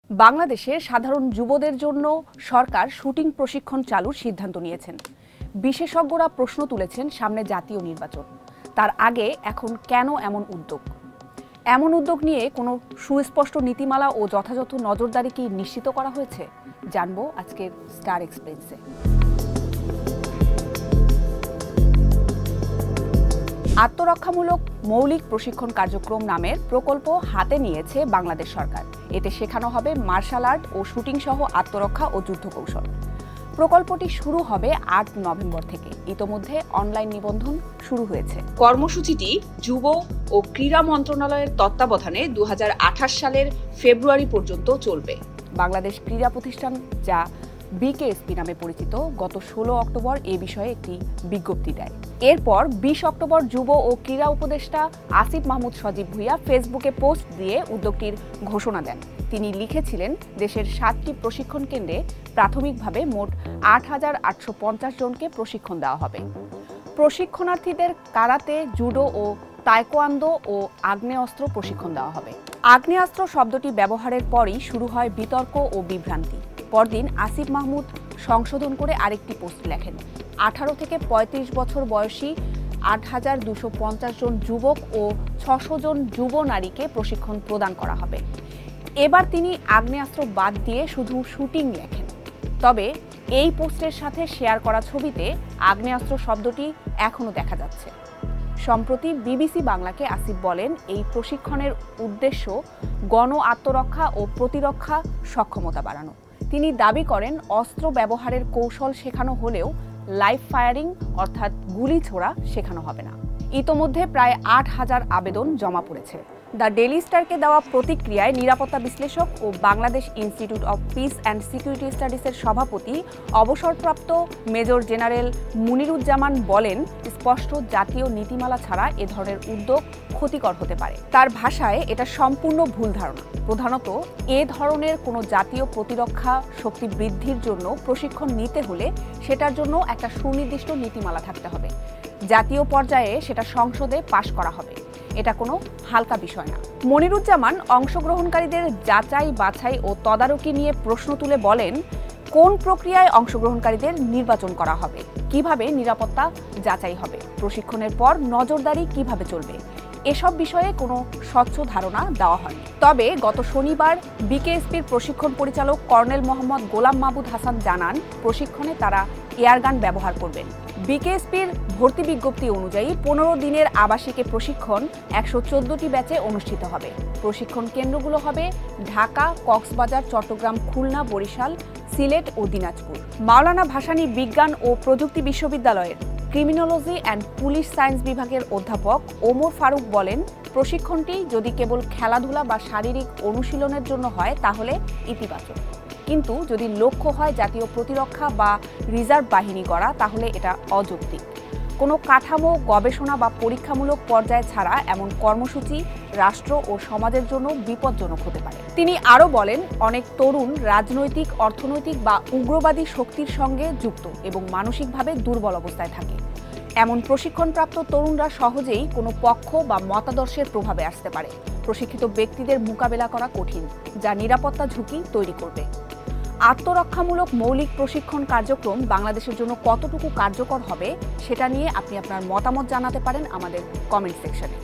বাংলাদেশে সাধারণ যুবদের জন্য সরকার শুটিং প্রশিক্ষণ চালুর সিদ্ধান্ত নিয়েছেন। বিশেষজ্ঞরা প্রশ্ন তুলেছেন সামনে জাতীয় নির্বাচন, তার আগে এখন কেন এমন উদ্যোগ? এমন উদ্যোগ নিয়ে কোনো সুস্পষ্ট নীতিমালা ও যথাযথ নজরদারি কি নিশ্চিত করা হয়েছে? জানবো আজকের স্টার এক্সপ্রেসে। আত্মরক্ষামূলক মৌলিক প্রশিক্ষণ কার্যক্রম নামের প্রকল্প হাতে নিয়েছে বাংলাদেশ সরকার। এতে শেখানো হবে মার্শাল আর্ট ও শুটিং সহ আত্মরক্ষা ও যুদ্ধ কৌশল। প্রকল্পটি শুরু হবে ৮ নভেম্বর থেকে। ইতোমধ্যে অনলাইন নিবন্ধন শুরু হয়েছে। কর্মসূচিটি যুব ও ক্রীড়া মন্ত্রণালয়ের তত্ত্বাবধানে ২০২৮ সালের ফেব্রুয়ারি পর্যন্ত চলবে। বাংলাদেশ ক্রীড়া প্রতিষ্ঠান, যা বিকেএসপি নামে পরিচিত, গত ১৬ অক্টোবর এ বিষয়ে একটি বিজ্ঞপ্তি দেয়। এরপর ২০ অক্টোবর যুব ও ক্রীড়া উপদেষ্টা আসিফ মাহমুদ সজীব ভুঁইয়া ফেসবুকে পোস্ট দিয়ে উদ্যোগটির ঘোষণা দেন। তিনি লিখেছিলেন, দেশের ৭টি প্রশিক্ষণ কেন্দ্রে প্রাথমিকভাবে মোট ৮,৮৫০ জনকে প্রশিক্ষণ দেওয়া হবে। প্রশিক্ষণার্থীদের কারাতে, জুডো ও তায়কোয়ান্দো ও আগ্নেয়াস্ত্র প্রশিক্ষণ দেওয়া হবে। আগ্নেয়াস্ত্র শব্দটি ব্যবহারের পরই শুরু হয় বিতর্ক ও বিভ্রান্তি। পরদিন আসিফ মাহমুদ সংশোধন করে আরেকটি পোস্ট লেখেন, ১৮ থেকে ৩৫ বছর বয়সী ৮,২৫০ জন যুবক ও ৬০০ জন যুব নারীকে প্রশিক্ষণ প্রদান করা হবে। এবার তিনি আগ্নেয়াস্ত্র বাদ দিয়ে শুধু শুটিং লেখেন। তবে এই পোস্টের সাথে শেয়ার করা ছবিতে আগ্নেয়াস্ত্র শব্দটি এখনও দেখা যাচ্ছে। সম্প্রতি বিবিসি বাংলাকে আসিফ বলেন, এই প্রশিক্ষণের উদ্দেশ্য গণ আত্মরক্ষা ও প্রতিরক্ষা সক্ষমতা বাড়ানো। তিনি দাবি করেন, অস্ত্র ব্যবহারের কৌশল শেখানো হলেও লাইভ ফায়ারিং অর্থাৎ গুলি ছোড়া শেখানো হবে না। ইতোমধ্যে প্রায় ৮,০০০ আবেদন জমা পড়েছে। দ্য ডেইলি স্টারকে দেওয়া প্রতিক্রিয়ায় নিরাপত্তা বিশ্লেষক ও Bangladesh institute of peace and security স্টাডিজের সভাপতি অবসরপ্রাপ্ত মেজর জেনারেল মুনিরুজ্জামান বলেন, স্পষ্ট জাতীয় নীতিমালা ছাড়া এ ধরনের উদ্যোগ ক্ষতিকর হতে পারে। তার ভাষায়, এটা সম্পূর্ণ ভুল ধারণা। প্রধানত এ ধরনের কোনো জাতীয় প্রতিরক্ষা শক্তি বৃদ্ধির জন্য প্রশিক্ষণ নিতে হলে সেটার জন্য একটা সুনির্দিষ্ট নীতিমালা থাকতে হবে। জাতীয় পর্যায়ে সেটা সংসদে পাশ করা হবে। এটা কোনো হালকা বিষয় না। মনিরুজ্জামান অংশগ্রহণকারীদের যাচাই বাছাই ও তদারকি নিয়ে প্রশ্ন তুলে বলেন, কোন প্রক্রিয়ায় অংশগ্রহণকারীদের নির্বাচন করা হবে, কিভাবে নিরাপত্তা যাচাই হবে, প্রশিক্ষণের পর নজরদারি কিভাবে চলবে, এসব বিষয়ে কোনো স্বচ্ছ ধারণা দেওয়া হয়নি। তবে গত শনিবার বিকেএসপির প্রশিক্ষণ পরিচালক কর্নেল মোহাম্মদ গোলাম মাহবুব হাসান জানান, প্রশিক্ষণে তারা এয়ারগান ব্যবহার করবেন। বিকেএসপির ভর্তি বিজ্ঞপ্তি অনুযায়ী ১৫ দিনের আবাসিকে প্রশিক্ষণ ১১৪টি ব্যাচে অনুষ্ঠিত হবে। প্রশিক্ষণ কেন্দ্রগুলো হবে ঢাকা, কক্সবাজার, চট্টগ্রাম, খুলনা, বরিশাল, সিলেট ও দিনাজপুর। মাওলানা ভাসানী বিজ্ঞান ও প্রযুক্তি বিশ্ববিদ্যালয়ের ক্রিমিনোলজি অ্যান্ড পুলিশ সায়েন্স বিভাগের অধ্যাপক ওমর ফারুক বলেন, প্রশিক্ষণটি যদি কেবল খেলাধুলা বা শারীরিক অনুশীলনের জন্য হয় তাহলে ইতিবাচক, কিন্তু যদি লক্ষ্য হয় জাতীয় প্রতিরক্ষা বা রিজার্ভ বাহিনী করা, তাহলে এটা অযৌক্তিক। কোনো কাঠামো, গবেষণা বা পরীক্ষামূলক পর্যায় ছাড়া এমন কর্মসূচি রাষ্ট্র ও সমাজের জন্য বিপজ্জনক হতে পারে। তিনি আরও বলেন, অনেক তরুণ রাজনৈতিক, অর্থনৈতিক বা উগ্রবাদী শক্তির সঙ্গে যুক্ত এবং মানসিকভাবে দুর্বল অবস্থায় থাকে। এমন প্রশিক্ষণপ্রাপ্ত তরুণরা সহজেই কোনো পক্ষ বা মতাদর্শের প্রভাবে আসতে পারে। প্রশিক্ষিত ব্যক্তিদের মোকাবেলা করা কঠিন, যা নিরাপত্তা ঝুঁকি তৈরি করবে। আত্মরক্ষামূলক মৌলিক প্রশিক্ষণ কার্যক্রম বাংলাদেশের জন্য কতটুকু কার্যকর হবে, সেটা নিয়ে আপনি আপনার মতামত জানাতে পারেন আমাদের কমেন্ট সেকশনে।